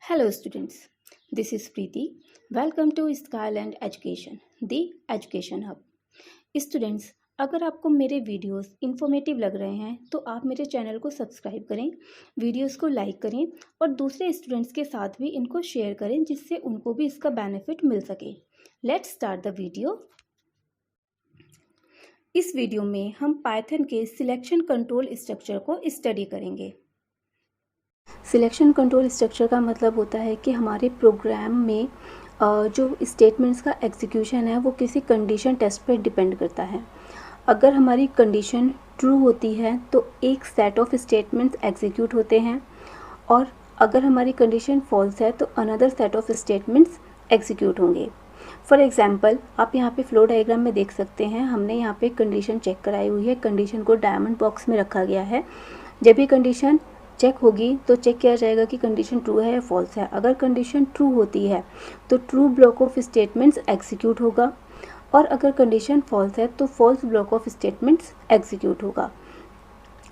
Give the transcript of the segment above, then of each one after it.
Hello students, this is Preeti. Welcome to Skyland Education, the Education Hub. Students, अगर आपको मेरे videos informative लग रहे हैं तो आप मेरे चैनल को सब्सक्राइब करें, वीडियोस को लाइक करें और दूसरे स्टूडेंट्स के साथ भी इनको शेयर करें जिससे उनको भी इसका बेनिफिट मिल सके। Let's start the video. इस वीडियो में हम पाइथन के सिलेक्शन कंट्रोल स्ट्रक्चर को स्टडी करेंगे। सिलेक्शन कंट्रोल स्ट्रक्चर का मतलब होता है कि हमारे प्रोग्राम में जो स्टेटमेंट्स का एग्जीक्यूशन है वो किसी कंडीशन टेस्ट पर डिपेंड करता है। अगर हमारी कंडीशन ट्रू होती है तो एक सेट ऑफ स्टेटमेंट्स एग्जीक्यूट होते हैं और अगर हमारी कंडीशन फॉल्स है तो another set of statements execute होंगे। फॉर एग्जांपल आप यहाँ पे फ्लो डायग्राम में देख सकते हैं, हमने यहाँ पे कंडीशन चेक कराई हुई है। कंडीशन को डायमंड बॉक्स में रखा गया है। जब भी कंडीशन चेक होगी तो चेक किया जाएगा कि कंडीशन ट्रू है या फॉल्स है। अगर कंडीशन ट्रू होती है तो true block of statements execute होगा और अगर कंडीशन फॉल्स है तो false block of statements execute होगा।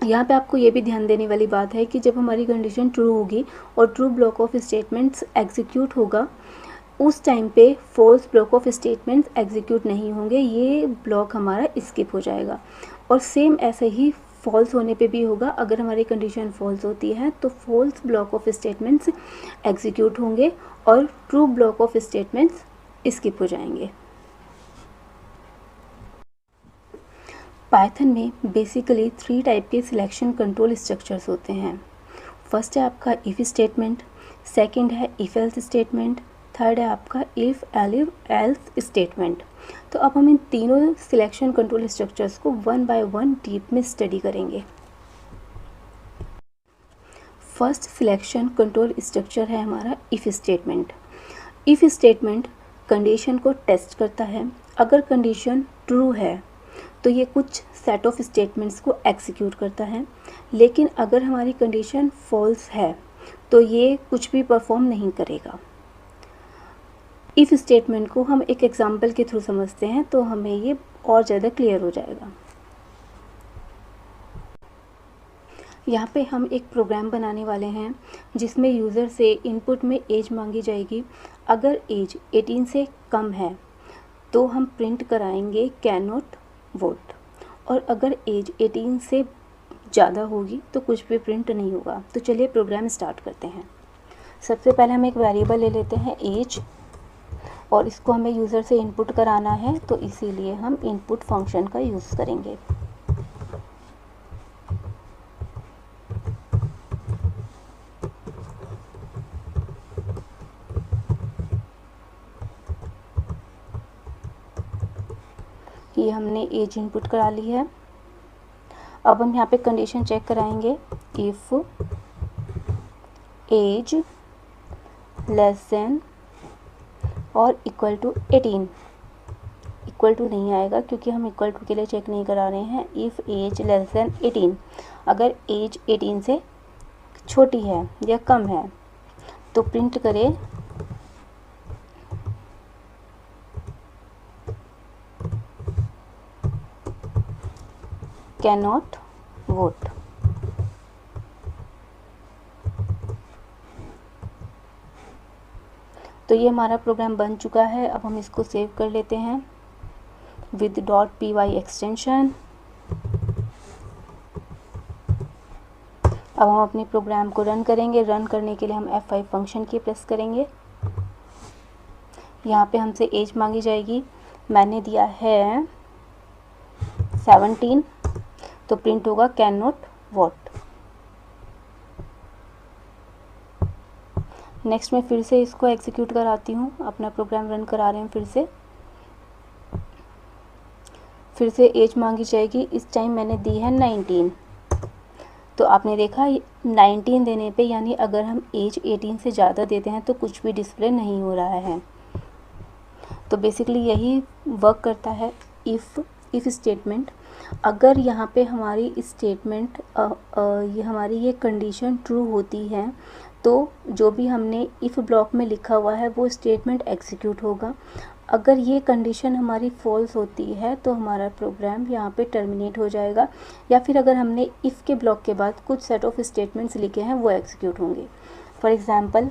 यहाँ पे आपको ये भी ध्यान देने वाली बात है कि जब हमारी कंडीशन ट्रू होगी और true block of statements execute होगा उस टाइम पे false block of statements execute नहीं होंगे, ये ब्लॉक हमारा स्किप हो जाएगा। और सेम ऐसे ही फॉल्स होने पे भी होगा। अगर हमारी कंडीशन फॉल्स होती है तो false block of statements execute होंगे और true block of statements skip हो जाएंगे। पाइथन में बेसिकली 3 टाइप के सिलेक्शन कंट्रोल स्ट्रक्चर्स होते हैं। फर्स्ट है आपका इफ स्टेटमेंट, सेकंड है इफ एल्स स्टेटमेंट, थर्ड है आपका इफ एल्स स्टेटमेंट। तो अब हम इन तीनों सिलेक्शन कंट्रोल स्ट्रक्चर्स को वन बाय वन डीप में स्टडी करेंगे। फर्स्ट सिलेक्शन कंट्रोल स्ट्रक्चर है हमारा if statement. If statement condition को टेस्ट करता है। अगर कंडीशन ट्रू है तो ये कुछ सेट ऑफ स्टेटमेंट्स को एग्जीक्यूट करता है, लेकिन अगर हमारी कंडीशन फॉल्स है तो ये कुछ भी परफॉर्म नहीं करेगा। इफ़ स्टेटमेंट को हम एक एग्जाम्पल के थ्रू समझते हैं तो हमें ये और ज़्यादा क्लियर हो जाएगा। यहाँ पे हम एक प्रोग्राम बनाने वाले हैं जिसमें यूज़र से इनपुट में एज मांगी जाएगी। अगर एज 18 से कम है तो हम प्रिंट कराएंगे कैन नॉट वोट, और अगर एज 18 से ज़्यादा होगी तो कुछ भी प्रिंट नहीं होगा। तो चलिए प्रोग्राम स्टार्ट करते हैं। सबसे पहले हम एक वेरिएबल ले लेते हैं एज, और इसको हमें यूज़र से इनपुट कराना है तो इसीलिए हम इनपुट फंक्शन का यूज़ करेंगे। ये हमने एज इनपुट करा ली है। अब हम यहाँ पे कंडीशन चेक कराएंगे। इफ़ एज लेस देन और इक्वल टू 18, इक्वल टू नहीं आएगा क्योंकि हम इक्वल टू के लिए चेक नहीं करा रहे हैं। इफ़ एज लेस देन 18, अगर एज 18 से छोटी है या कम है तो प्रिंट करें कैन नॉट वोट। तो ये हमारा प्रोग्राम बन चुका है। अब हम इसको सेव कर लेते हैं विद .py एक्सटेंशन। अब हम अपने प्रोग्राम को रन करेंगे। रन करने के लिए हम F5 फंक्शन की प्रेस करेंगे। यहाँ पे हमसे एज मांगी जाएगी। मैंने दिया है 17, तो प्रिंट होगा कैन नॉट वोट। नेक्स्ट मैं फिर से इसको एग्जीक्यूट कराती हूँ। अपना प्रोग्राम रन करा रहे हैं फिर से एज मांगी जाएगी। इस टाइम मैंने दी है 19। तो आपने देखा 19 देने पे, यानी अगर हम एज 18 से ज़्यादा देते हैं तो कुछ भी डिस्प्ले नहीं हो रहा है। तो बेसिकली यही वर्क करता है इफ़ स्टेटमेंट। अगर यहाँ पे हमारी स्टेटमेंट हमारी ये कंडीशन ट्रू होती है तो जो भी हमने इफ़ ब्लॉक में लिखा हुआ है वो स्टेटमेंट एग्जीक्यूट होगा। अगर ये कंडीशन हमारी फॉल्स होती है तो हमारा प्रोग्राम यहाँ पे टर्मिनेट हो जाएगा, या फिर अगर हमने इफ़ के ब्लॉक के बाद कुछ सेट ऑफ स्टेटमेंट्स लिखे हैं वो एग्जीक्यूट होंगे। फॉर एग्ज़ाम्पल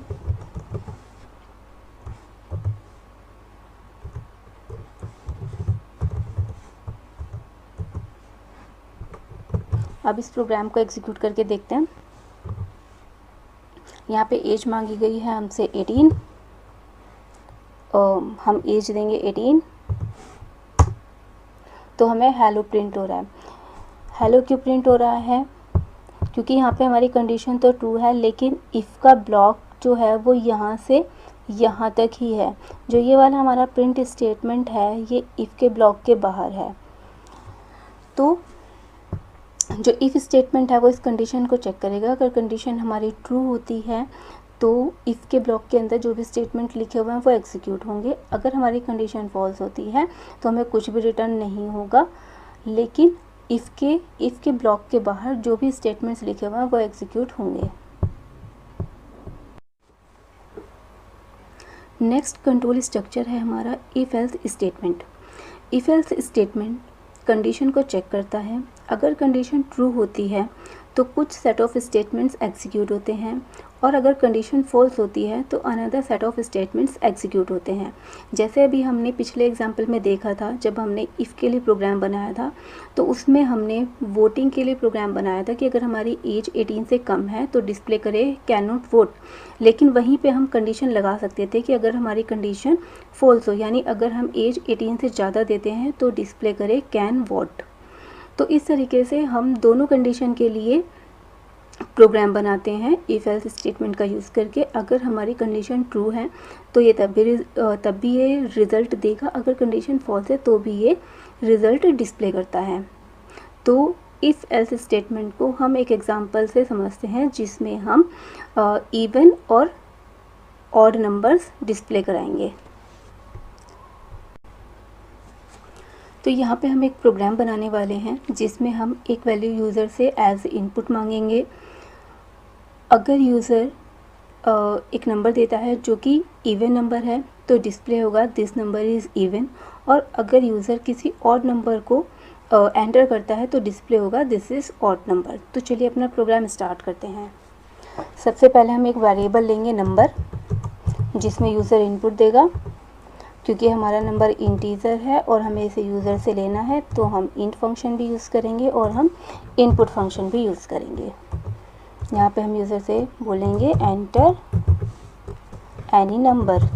अब इस प्रोग्राम को एग्जीक्यूट करके देखते हैं। यहाँ पे एज मांगी गई है हमसे 18, हम एज देंगे 18, तो हमें हेलो प्रिंट हो रहा है। हेलो क्यों प्रिंट हो रहा है? क्योंकि यहाँ पे हमारी कंडीशन तो ट्रू है, लेकिन इफ़ का ब्लॉक जो है वो यहाँ से यहाँ तक ही है। जो ये वाला हमारा प्रिंट स्टेटमेंट है ये इफ़ के ब्लॉक के बाहर है। तो जो इफ़ स्टेटमेंट है वो इस कंडीशन को चेक करेगा। अगर कंडीशन हमारी ट्रू होती है तो इफ़ के ब्लॉक के अंदर जो भी स्टेटमेंट लिखे हुए हैं वो एग्जीक्यूट होंगे। अगर हमारी कंडीशन फॉल्स होती है तो हमें कुछ भी रिटर्न नहीं होगा, लेकिन इफ़ के ब्लॉक के बाहर जो भी स्टेटमेंट्स लिखे हुए हैं वो एग्जीक्यूट होंगे। नेक्स्ट कंट्रोल स्ट्रक्चर है हमारा if else statement. If else statement condition को चेक करता है। अगर कंडीशन ट्रू होती है तो कुछ सेट ऑफ स्टेटमेंट्स एग्जीक्यूट होते हैं, और अगर कंडीशन फॉल्स होती है तो another set of statements execute होते हैं। जैसे अभी हमने पिछले एग्जांपल में देखा था, जब हमने इफ़ के लिए प्रोग्राम बनाया था तो उसमें हमने वोटिंग के लिए प्रोग्राम बनाया था कि अगर हमारी एज 18 से कम है तो डिस्प्ले करे कैन नॉट वोट। लेकिन वहीं पे हम कंडीशन लगा सकते थे कि अगर हमारी कंडीशन फॉल्स हो, यानी अगर हम एज 18 से ज़्यादा देते हैं तो डिस्प्ले करे कैन वोट। तो इस तरीके से हम दोनों कंडीशन के लिए प्रोग्राम बनाते हैं इफ़ एल्स स्टेटमेंट का यूज़ करके। अगर हमारी कंडीशन ट्रू है तो ये तब भी ये रिज़ल्ट देगा, अगर कंडीशन फॉल्स है तो भी ये रिज़ल्ट डिस्प्ले करता है। तो इफ़ एल्स स्टेटमेंट को हम एक एग्जांपल से समझते हैं जिसमें हम इवन और ऑड नंबर्स डिस्प्ले कराएंगे। तो यहाँ पे हम एक प्रोग्राम बनाने वाले हैं जिसमें हम एक वैल्यू यूज़र से एज इनपुट मांगेंगे। अगर यूज़र एक नंबर देता है जो कि इवन नंबर है तो डिस्प्ले होगा दिस नंबर इज़ इवन, और अगर यूज़र किसी ऑड नंबर को एंटर करता है तो डिस्प्ले होगा दिस इज़ ऑड नंबर। तो चलिए अपना प्रोग्राम स्टार्ट करते हैं। सबसे पहले हम एक वेरिएबल लेंगे नंबर, जिसमें यूज़र इनपुट देगा। क्योंकि हमारा नंबर इंटीजर है और हमें इसे यूज़र से लेना है तो हम इंट फंक्शन भी यूज़ करेंगे और हम इनपुट फंक्शन भी यूज़ करेंगे। यहाँ पे हम यूज़र से बोलेंगे एंटर एनी नंबर।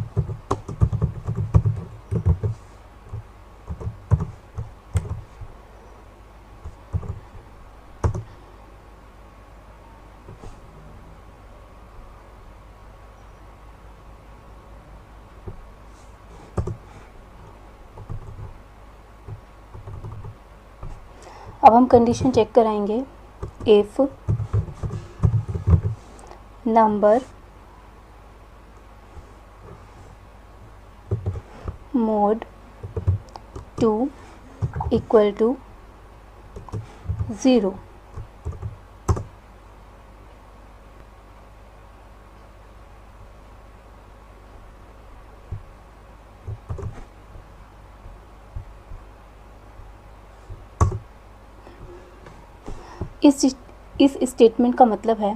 अब हम कंडीशन चेक कराएंगे। If number mod 2 equal to 0, इस स्टेटमेंट का मतलब है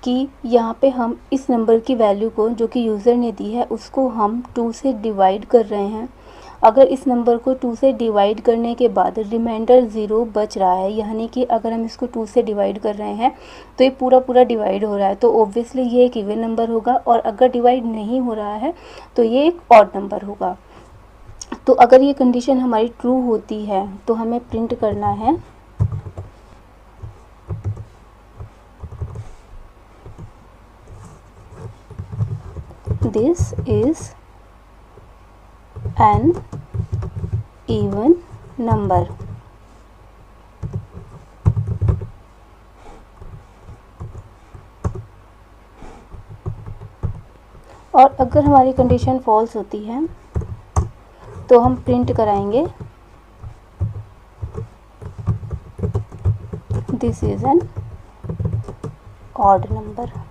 कि यहाँ पे हम इस नंबर की वैल्यू को जो कि यूज़र ने दी है उसको हम 2 से डिवाइड कर रहे हैं। अगर इस नंबर को 2 से डिवाइड करने के बाद रिमाइंडर 0 बच रहा है, यानी कि अगर हम इसको 2 से डिवाइड कर रहे हैं तो ये पूरा डिवाइड हो रहा है, तो ऑब्वियसली ये एक इवन नंबर होगा। और अगर डिवाइड नहीं हो रहा है तो ये एक ऑड नंबर होगा। तो अगर ये कंडीशन हमारी ट्रू होती है तो हमें प्रिंट करना है this is an even number. और अगर हमारी कंडीशन फॉल्स होती है तो हम प्रिंट कराएंगे this is an odd number.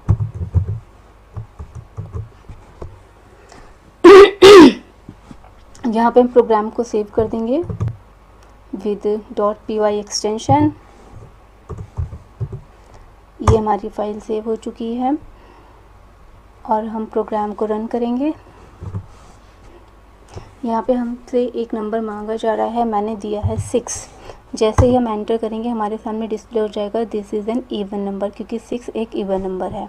यहाँ पे हम प्रोग्राम को सेव कर देंगे विद .py एक्सटेंशन। ये हमारी फाइल सेव हो चुकी है और हम प्रोग्राम को रन करेंगे। यहाँ पे हमसे एक नंबर मांगा जा रहा है, मैंने दिया है 6, जैसे ही हम एंटर करेंगे हमारे सामने डिस्प्ले हो जाएगा this is an even number, क्योंकि 6 एक इवन नंबर है।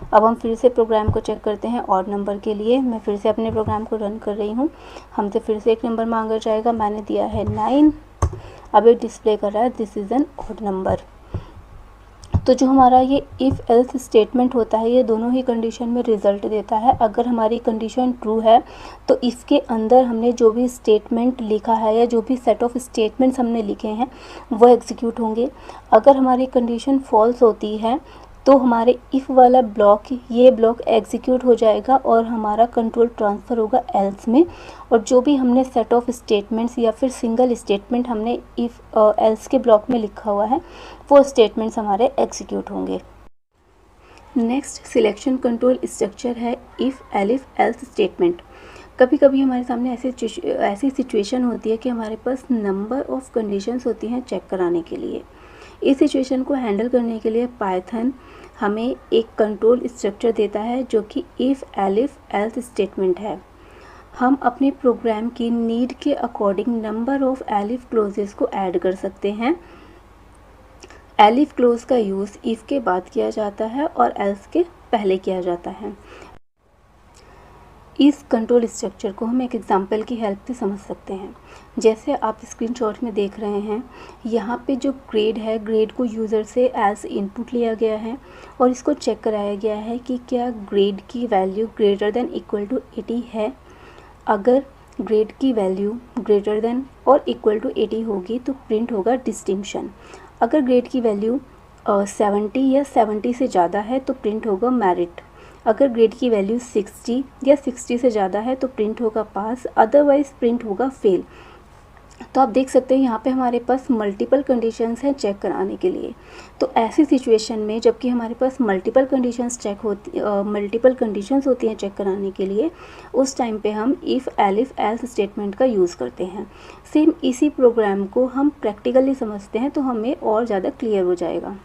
अब हम फिर से प्रोग्राम को चेक करते हैं ऑड नंबर के लिए। मैं फिर से अपने प्रोग्राम को रन कर रही हूँ। हमसे फिर से एक नंबर मांगा जाएगा, मैंने दिया है 9। अब ये डिस्प्ले कर रहा है this is an odd number. तो जो हमारा ये इफ़ एल्स स्टेटमेंट होता है ये दोनों ही कंडीशन में रिज़ल्ट देता है। अगर हमारी कंडीशन ट्रू है तो इसके अंदर हमने जो भी स्टेटमेंट लिखा है या जो भी सेट ऑफ स्टेटमेंट्स हमने लिखे हैं वो एग्जीक्यूट होंगे। अगर हमारी कंडीशन फॉल्स होती है तो हमारे इफ़ वाला ब्लॉक, ये ब्लॉक एग्जीक्यूट हो जाएगा और हमारा कंट्रोल ट्रांसफ़र होगा एल्स में, और जो भी हमने सेट ऑफ स्टेटमेंट्स या फिर सिंगल स्टेटमेंट हमने इफ़ एल्स के ब्लॉक में लिखा हुआ है वो स्टेटमेंट्स हमारे एग्जीक्यूट होंगे। नेक्स्ट सिलेक्शन कंट्रोल स्ट्रक्चर है इफ़ एलिफ एल्स स्टेटमेंट। कभी कभी हमारे सामने ऐसी सिचुएशन होती है कि हमारे पास नंबर ऑफ़ कंडीशंस होती हैं चेक कराने के लिए। इस सिचुएशन को हैंडल करने के लिए पाइथन हमें एक कंट्रोल स्ट्रक्चर देता है जो कि इफ़ एलिफ एल्स स्टेटमेंट है। हम अपने प्रोग्राम की नीड के according number of elif clauses को ऐड कर सकते हैं। एलिफ क्लोज का यूज़ इफ़ के बाद किया जाता है और एल्स के पहले किया जाता है। इस कंट्रोल स्ट्रक्चर को हम एक एग्जांपल की हेल्प से समझ सकते हैं। जैसे आप स्क्रीनशॉट में देख रहे हैं, यहाँ पे जो ग्रेड है, ग्रेड को यूज़र से एज इनपुट लिया गया है और इसको चेक कराया गया है कि क्या ग्रेड की value greater than equal to 80 है। अगर ग्रेड की वैल्यू ग्रेटर देन और इक्वल टू 80 होगी तो प्रिंट होगा डिस्टिंक्शन। अगर ग्रेड की वैल्यू 70 या 70 से ज़्यादा है तो प्रिंट होगा मेरिट। अगर ग्रेड की वैल्यू 60 या 60 से ज़्यादा है तो प्रिंट होगा पास, अदरवाइज़ प्रिंट होगा फेल। तो आप देख सकते हैं यहाँ पे हमारे पास मल्टीपल कंडीशंस हैं चेक कराने के लिए। तो ऐसी सिचुएशन में जबकि हमारे पास मल्टीपल कंडीशंस होती हैं चेक कराने के लिए, उस टाइम पे हम इफ़ एलिफ एल्स स्टेटमेंट का यूज़ करते हैं। सेम इसी प्रोग्राम को हम प्रैक्टिकली समझते हैं तो हमें और ज़्यादा क्लियर हो जाएगा।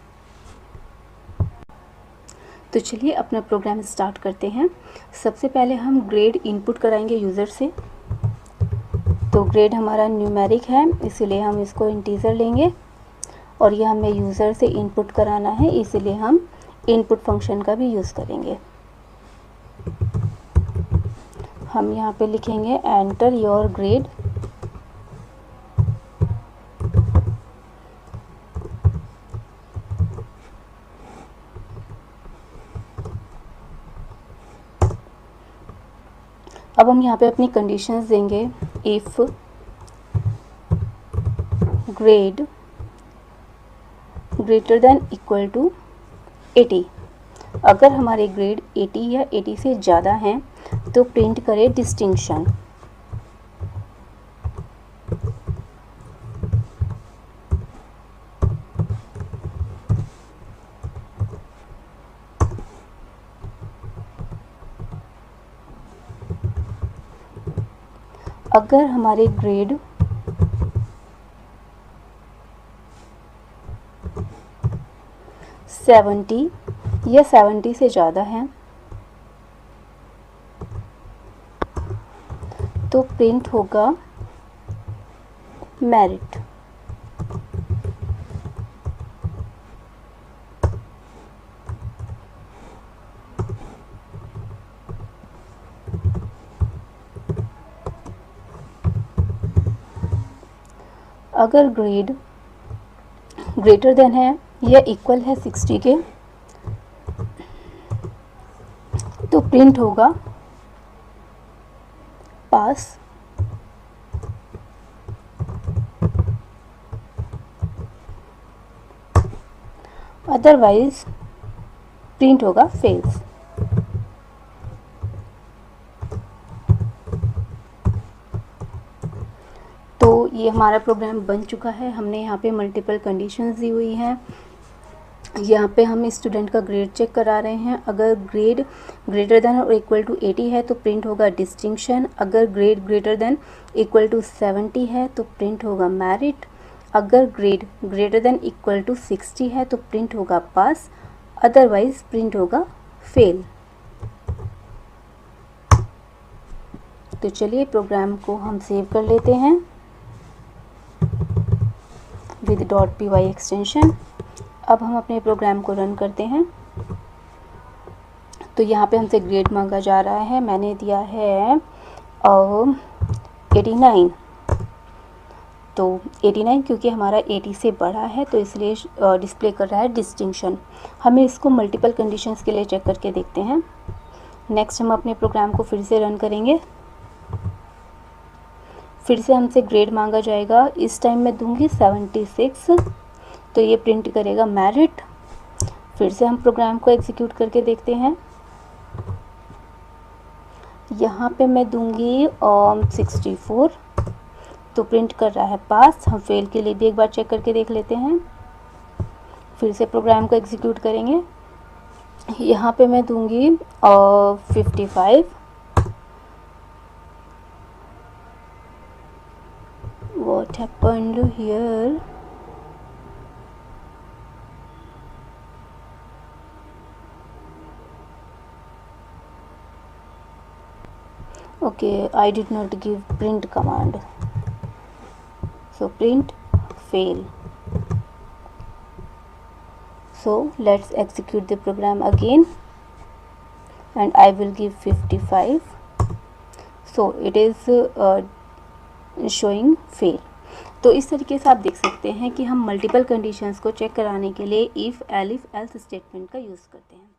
तो चलिए अपना प्रोग्राम स्टार्ट करते हैं। सबसे पहले हम ग्रेड इनपुट कराएंगे यूज़र से। तो ग्रेड हमारा न्यूमेरिक है इसलिए हम इसको इंटीजर लेंगे और ये हमें यूज़र से इनपुट कराना है, इसलिए हम इनपुट फंक्शन का भी यूज़ करेंगे। हम यहाँ पे लिखेंगे एंटर योर ग्रेड। अब हम यहाँ पे अपनी कंडीशंस देंगे। If grade greater than equal to 80, अगर हमारे ग्रेड 80 या 80 से ज़्यादा हैं तो प्रिंट करें डिस्टिंक्शन। अगर हमारे ग्रेड 70 या 70 से ज़्यादा हैं तो प्रिंट होगा मेरिट। अगर ग्रेड ग्रेटर देन है या इक्वल है 60 के तो प्रिंट होगा पास। अदरवाइज प्रिंट होगा फेल्स। तो ये हमारा प्रोग्राम बन चुका है। हमने यहाँ पे मल्टीपल कंडीशंस दी हुई हैं। यहाँ पे हम स्टूडेंट का ग्रेड चेक करा रहे हैं। अगर ग्रेड ग्रेटर देन और इक्वल टू 80 है तो प्रिंट होगा डिस्टिंक्शन। अगर grade greater than equal to 70 है तो प्रिंट होगा मेरिट। अगर grade greater than equal to 60 है तो प्रिंट होगा पास, अदरवाइज प्रिंट होगा फेल। तो चलिए प्रोग्राम को हम सेव कर लेते हैं। with .py extension. अब हम अपने प्रोग्राम को रन करते हैं। तो यहाँ पे हमसे ग्रेड मांगा जा रहा है, मैंने दिया है 89। तो 89 क्योंकि हमारा 80 से बड़ा है तो इसलिए डिस्प्ले कर रहा है डिस्टिंक्शन। हमें इसको मल्टीपल कंडीशंस के लिए चेक करके देखते हैं। नेक्स्ट हम अपने प्रोग्राम को फिर से रन करेंगे। फिर से हमसे ग्रेड मांगा जाएगा, इस टाइम मैं दूंगी 76। तो ये प्रिंट करेगा मेरिट। फिर से हम प्रोग्राम को एग्जीक्यूट करके देखते हैं। यहाँ पे मैं दूंगी 64, तो प्रिंट कर रहा है पास। हम फेल के लिए भी एक बार चेक करके देख लेते हैं। फिर से प्रोग्राम को एग्जीक्यूट करेंगे। यहाँ पे मैं दूंगी 55। What happened here? Okay, I did not give print command, so print fail. So let's execute the program again and I will give 55. So it is showing fail. तो इस तरीके से आप देख सकते हैं कि हम मल्टीपल कंडीशंस को चेक कराने के लिए इफ़, एलिफ, एल्स स्टेटमेंट का यूज़ करते हैं।